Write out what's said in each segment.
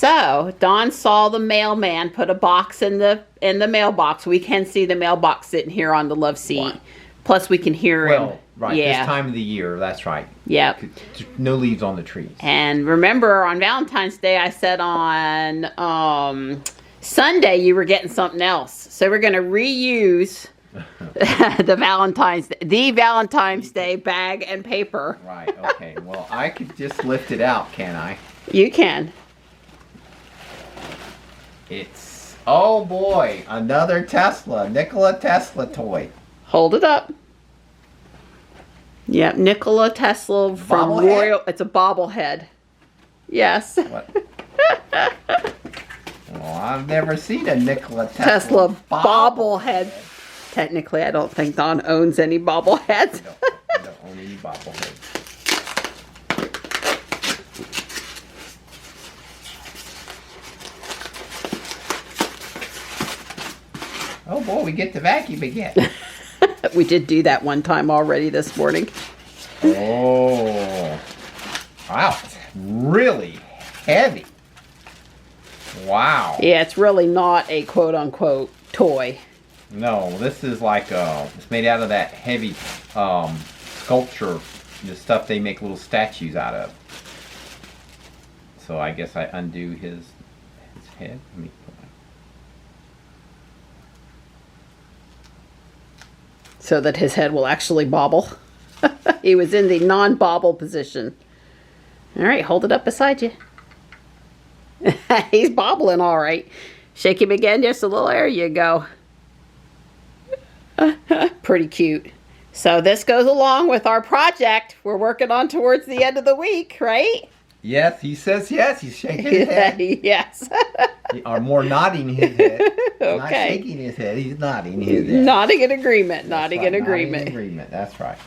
So Dawn saw the mailman put a box in the mailbox. We can see the mailbox sitting here on the love seat. Right. Plus we can hear him. Right. Yeah. This time of the year, that's right. Yep. No leaves on the trees. And remember on Valentine's Day, I said on Sunday you were getting something else. So we're going to reuse the Valentine's Day bag and paper. Right. Okay. Well, I could just lift it out, can I? You can. It's, oh boy, another Nikola Tesla toy. Hold it up. Yep, Nikola Tesla from Bobblehead? Royal. It's a bobblehead. Yes. What? Well, I've never seen a Nikola Tesla bobblehead. Technically, I don't think Don owns any bobbleheads. I don't own any bobbleheads. Oh boy, we get to vacuum again. We did do that one time already this morning. Oh, wow, it's really heavy. Wow. Yeah, it's really not a quote-unquote toy. No, this is like, it's made out of that heavy sculpture, the stuff they make little statues out of. So I guess I undo his head. Let me put my... So that his head will actually bobble. He was in the non-bobble position. All right, hold it up beside you. He's bobbling all right. Shake him again, just a little. There you go. Pretty cute. So this goes along with our project we're working on towards the end of the week, right? Yes, he says yes. He's shaking his head. Yes. Or more nodding his head. Okay. Not shaking his head, he's nodding his head. Nodding in agreement. Nodding in Nodding agreement. in agreement, that's right.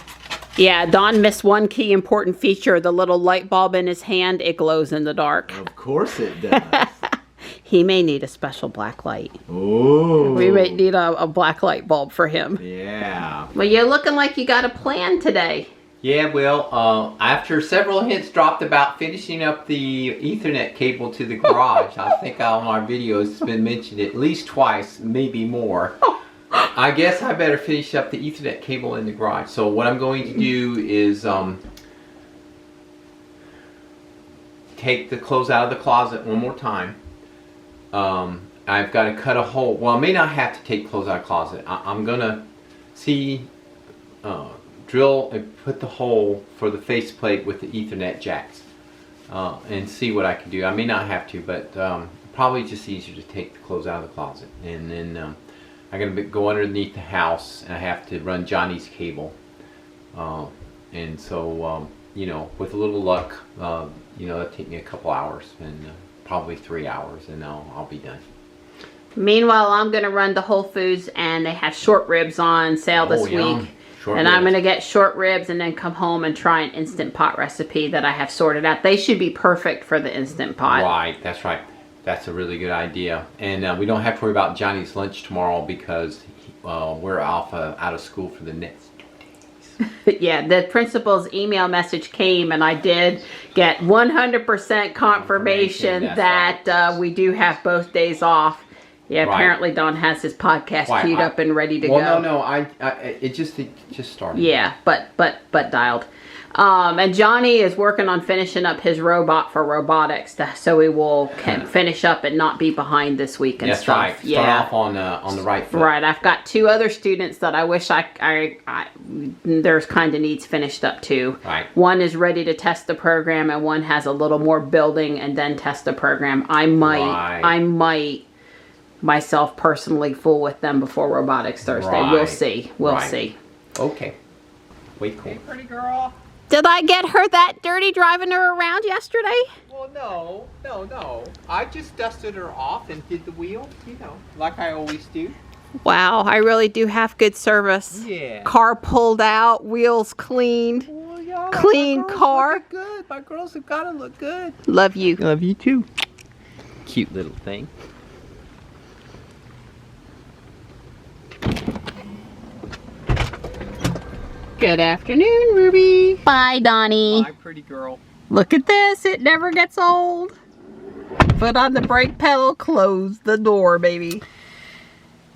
Yeah, Don missed one key important feature. The little light bulb in his hand, it glows in the dark. Of course it does. He may need a special black light. Ooh. We may need a black light bulb for him. Yeah. Well, you're looking like you got a plan today. Yeah, well, after several hints dropped about finishing up the Ethernet cable to the garage, I think on our videos it's been mentioned at least twice, maybe more. I guess I better finish up the Ethernet cable in the garage. So what I'm going to do is take the clothes out of the closet one more time. I've got to cut a hole. Well, I may not have to take clothes out of the closet. I'm going to see... drill and put the hole for the faceplate with the Ethernet jacks and see what I can do. I may not have to, but probably just easier to take the clothes out of the closet. And then I'm going to go underneath the house and I have to run Johnny's cable. And so, you know, with a little luck, you know, it'll take me a couple hours and probably 3 hours and I'll be done. Meanwhile, I'm going to run to Whole Foods and they have short ribs on sale this week. And I'm going to get short ribs and then come home and try an Instant Pot recipe that I have sorted out. They should be perfect for the Instant Pot. Right, that's right. That's a really good idea. And we don't have to worry about Johnny's lunch tomorrow because we're out of school for the next 2 days. Yeah, the principal's email message came and I did get 100% confirmation that right. we do have both days off. Yeah, Right. apparently Don has his podcast queued up and ready to go. Well, no, it just started. Yeah, but dialed. And Johnny is working on finishing up his robot for robotics, so we will finish up and not be behind this week and That's stuff. right. Start off on the right foot. Right. I've got 2 other students that I wish there's kind of needs finished up too. Right. One is ready to test the program, and one has a little more building and then test the program. I might myself personally fool with them before Robotics Thursday. Right. We'll see. We'll see. Okay. Wait, cool. Hey, pretty girl. Did I get her that dirty driving her around yesterday? Well, no. I just dusted her off and did the wheel, you know, like I always do. Wow, I really do have good service. Yeah. Car pulled out, wheels cleaned. Well, yeah, Clean my girls car. looking good. My girls have got to look good. Love you. Love you too. Cute little thing. Good afternoon, Ruby. Bye, Donnie. My pretty girl. Look at this. It never gets old. Foot on the brake pedal, close the door, baby.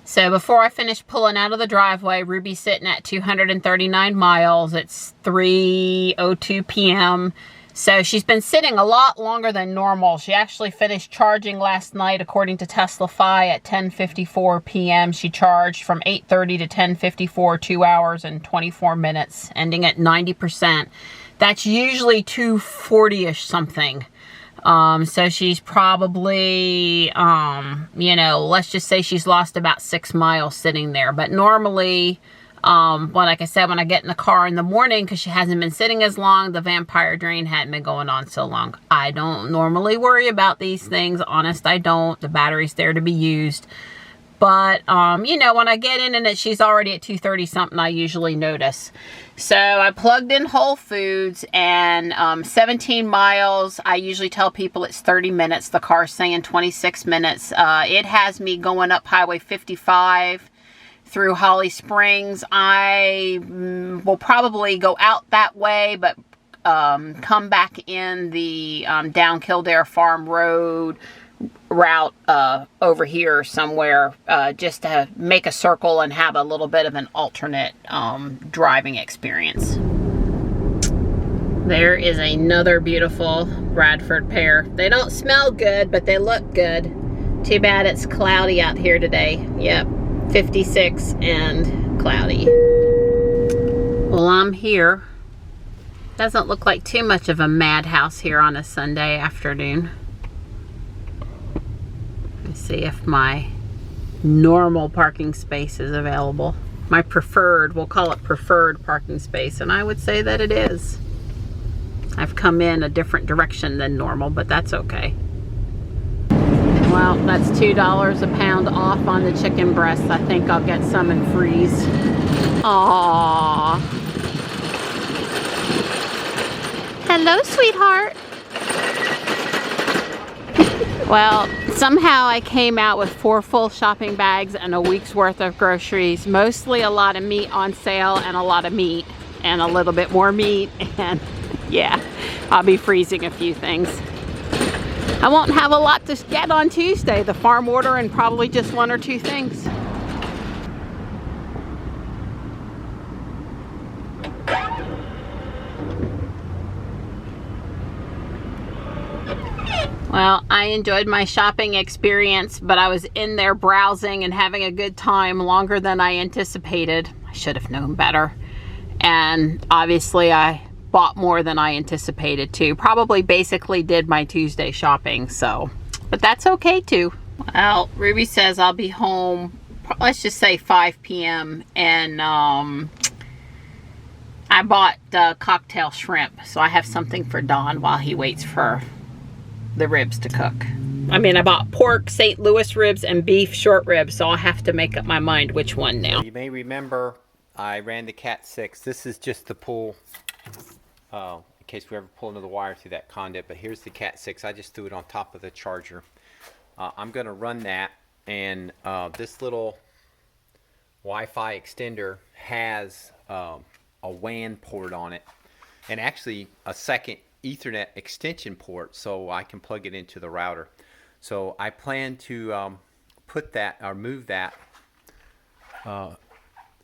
So before I finish pulling out of the driveway, Ruby's sitting at 239 miles. It's 3:02 p.m. So she's been sitting a lot longer than normal. She actually finished charging last night, according to TeslaFi, at 10:54 p.m. She charged from 8:30 to 10:54, 2 hours and 24 minutes, ending at 90%. That's usually 240-ish something. So she's probably, you know, let's just say she's lost about 6 miles sitting there. But normally, well, like I said, when I get in the car in the morning, because she hasn't been sitting as long, the vampire drain hadn't been going on so long. I don't normally worry about these things. Honest, I don't. The battery's there to be used. But, you know, when I get in and she's already at 230 something, I usually notice. So I plugged in Whole Foods, and 17 miles, I usually tell people it's 30 minutes. The car's saying 26 minutes. It has me going up Highway 55 through Holly Springs. I will probably go out that way, but come back in the down Kildare Farm Road route over here somewhere, just to make a circle and have a little bit of an alternate driving experience. There is another beautiful Bradford pear. They don't smell good, but they look good. Too bad it's cloudy out here today. Yep, 56 and cloudy. Well, I'm here. Doesn't look like too much of a madhouse here on a Sunday afternoon. See if my normal parking space is available. My preferred, we'll call it preferred parking space, and I would say that it is. I've come in a different direction than normal, but that's okay. Well, that's $2 a pound off on the chicken breasts. I think I'll get some and freeze. Aww. Hello, sweetheart. Well, somehow I came out with 4 full shopping bags and a week's worth of groceries. Mostly a lot of meat on sale and a lot of meat and a little bit more meat. And yeah, I'll be freezing a few things. I won't have a lot to get on Tuesday. The farm order and probably just 1 or 2 things. Well, I enjoyed my shopping experience, but I was in there browsing and having a good time longer than I anticipated. I should have known better. And obviously I bought more than I anticipated too. Probably basically did my Tuesday shopping, so. But that's okay too. Well, Ruby says I'll be home, let's just say 5 p.m. And I bought cocktail shrimp, so I have something for Don while he waits for the ribs to cook. I mean, I bought pork, St. Louis ribs, and beef short ribs, so I'll have to make up my mind which one now. You may remember I ran the Cat 6. This is just to pull, in case we ever pull another wire through that conduit, but here's the Cat 6. I just threw it on top of the charger. I'm going to run that, and this little Wi-Fi extender has a WAN port on it, and actually a second Ethernet extension port, so I can plug it into the router. So I plan to put that or move that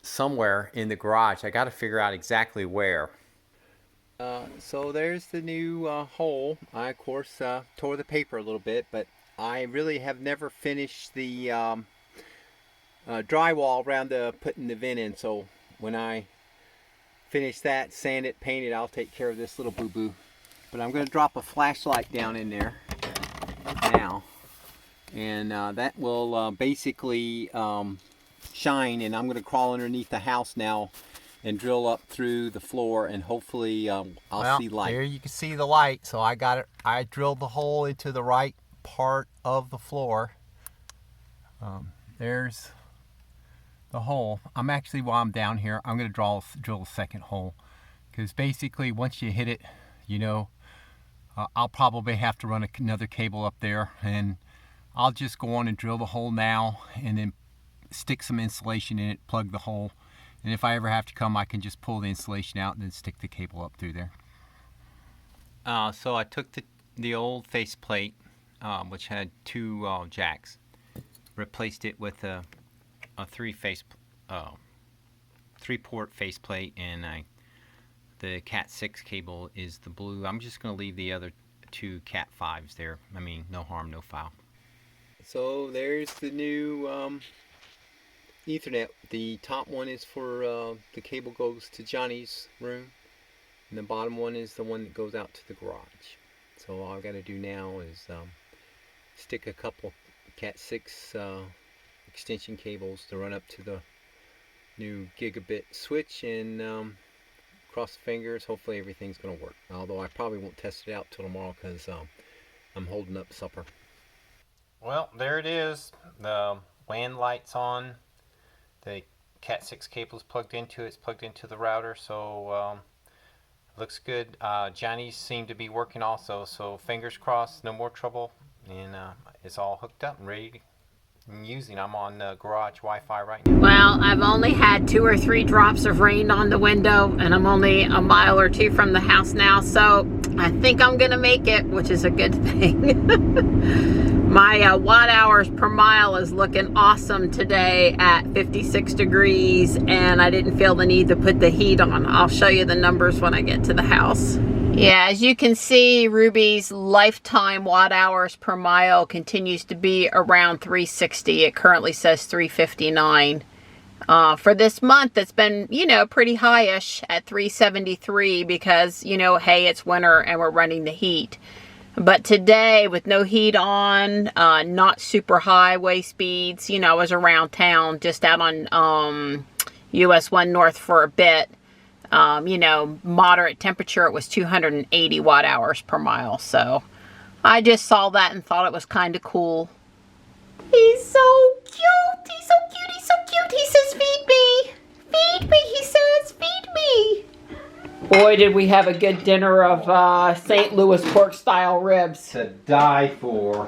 somewhere in the garage. I got to figure out exactly where. So there's the new hole. I of course tore the paper a little bit, but I really have never finished the drywall around putting the vent in. So when I finish that, sand it, paint it, I'll take care of this little boo-boo. But I'm going to drop a flashlight down in there now, and that will basically shine, and I'm going to crawl underneath the house now and drill up through the floor, and hopefully I'll see light. There you can see the light. So I got it. I drilled the hole into the right part of the floor. There's the hole. I'm actually, while I'm down here, I'm going to drill a second hole, because basically once you hit it, you know, I'll probably have to run another cable up there, and I'll just go on and drill the hole now and then stick some insulation in it, plug the hole, and if I ever have to come, I can just pull the insulation out and then stick the cable up through there. So I took the old faceplate which had 2 jacks. Replaced it with a 3-port faceplate, and the Cat 6 cable is the blue. I'm just going to leave the other 2 Cat 5s there. I mean, no harm, no foul. So there's the new Ethernet. The top one is for the cable goes to Johnny's room, and the bottom one is the one that goes out to the garage. So all I've got to do now is stick a couple Cat 6 extension cables to run up to the new gigabit switch, and cross the fingers, hopefully everything's going to work. Although I probably won't test it out till tomorrow because I'm holding up supper. Well, there it is. The WAN light's on. The Cat 6 cable's plugged into it. It's plugged into the router, so looks good. Johnny's seem to be working also, so fingers crossed, no more trouble, and it's all hooked up and ready and using. I'm on garage Wi-Fi right now. Well, I've only had 2 or 3 drops of rain on the window, and I'm only a mile or 2 from the house now, so I think I'm gonna make it, which is a good thing. My watt hours per mile is looking awesome today at 56 degrees, and I didn't feel the need to put the heat on. I'll show you the numbers when I get to the house. Yeah, as you can see, Ruby's lifetime watt hours per mile continues to be around 360. It currently says 359. For this month, it's been, you know, pretty high-ish at 373 because, you know, hey, it's winter and we're running the heat. But today, with no heat on, not super highway speeds, you know, I was around town, just out on US 1 North for a bit. You know, moderate temperature, it was 280 watt hours per mile. So I just saw that and thought it was kind of cool. He's so cute. He's so cute. He's so cute. He says, feed me. Feed me, he says. Feed me. Boy, did we have a good dinner of St. Louis pork style ribs. To die for.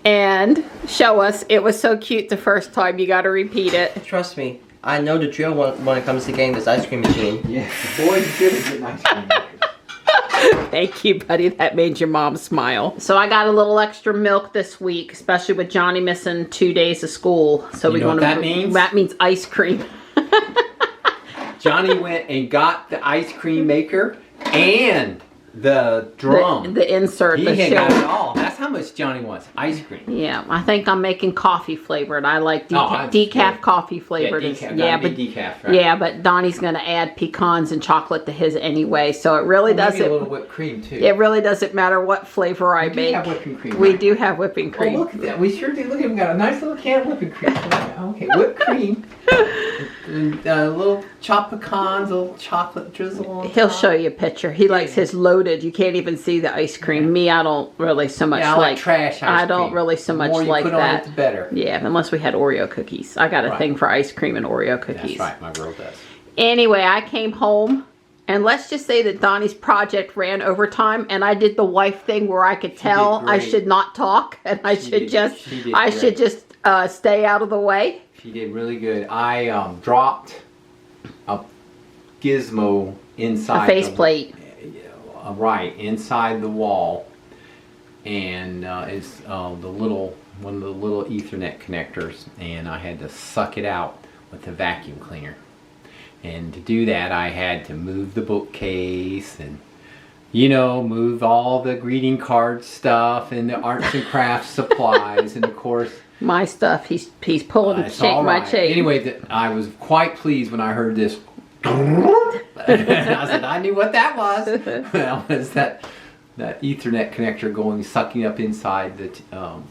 And show us. It was so cute the first time. You got to repeat it. Trust me. I know the drill when it comes to getting this ice cream machine. Yeah, the boy's good at getting ice cream makers. Thank you, buddy. That made your mom smile. So I got a little extra milk this week, especially with Johnny missing 2 days of school. So you know what that means? That means ice cream. Johnny went and got the ice cream maker and the drum. The insert. He the had shell. got it all. That's how much Johnny wants. Ice cream. Yeah, I think I'm making coffee flavored. I like decaf coffee flavored. Yeah, but decaf, right? Yeah, but Donnie's going to add pecans and chocolate to his anyway, so it really doesn't. Maybe a little whipped cream too. It really doesn't matter what flavor I make. We do have whipping cream. We do have whipping cream. Oh, look at that. We sure do. Look at him. Got a nice little can of whipping cream. Okay, whipped cream. And little chopped pecans, a little chocolate drizzle on He'll top. show you a picture. He likes his loaded. You can't even see the ice cream. Me, I don't really so much I like trash ice cream. I don't really so much the more you like put that. on it, the better. Yeah, unless we had Oreo cookies. I got a thing for ice cream and Oreo cookies. That's right, my girl does. Anyway, I came home, and let's just say that Donnie's project ran overtime, and I did the wife thing where I could tell I should not talk, and I should just stay out of the way. She did really good. I dropped a gizmo inside a faceplate. Right inside the wall, and it's one of the little Ethernet connectors, and I had to suck it out with the vacuum cleaner. And to do that, I had to move the bookcase and, you know, move all the greeting card stuff and the arts and crafts supplies, and of course my stuff. He's pulling my chain. Anyway, I was quite pleased when I heard this. I said, I knew what that was. That was that Ethernet connector sucking up inside the.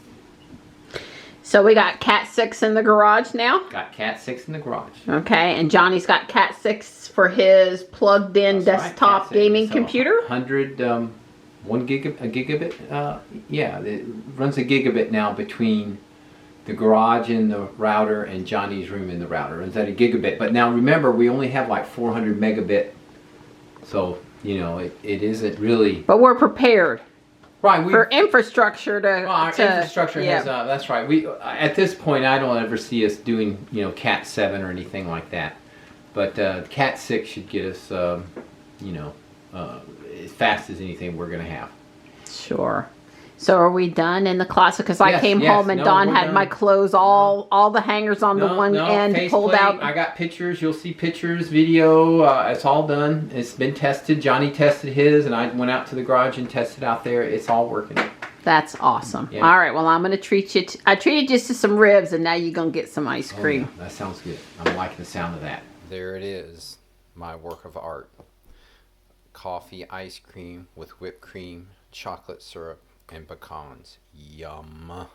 So we got Cat 6 in the garage now. Got Cat 6 in the garage. Okay, and Johnny's got Cat 6 for his plugged-in desktop gaming computer. 100, 1 gigabit. Yeah, it runs a gigabit now between the garage and the router and Johnny's room in the router. It's at a gigabit. But now remember, we only have like 400 megabit. So, you know, it isn't really. But we're prepared. Right. For infrastructure infrastructure has, that's right. We at this point, I don't ever see us doing, you know, Cat 7 or anything like that. But Cat 6 should get us, you know, as fast as anything we're going to have. Sure. So are we done in the closet? Because I came home and no, Dawn we're had done. my clothes all the hangers on the one end pulled faceplate, out. I got pictures. You'll see pictures, video. It's all done. It's been tested. Johnny tested his, and I went out to the garage and tested out there. It's all working. That's awesome. Yeah. All right, well, I'm going to treat you. I treated you to some ribs, and now you're going to get some ice cream. Oh, yeah, that sounds good. I'm liking the sound of that. There it is, my work of art. Coffee ice cream with whipped cream, chocolate syrup, and pecans. Yum.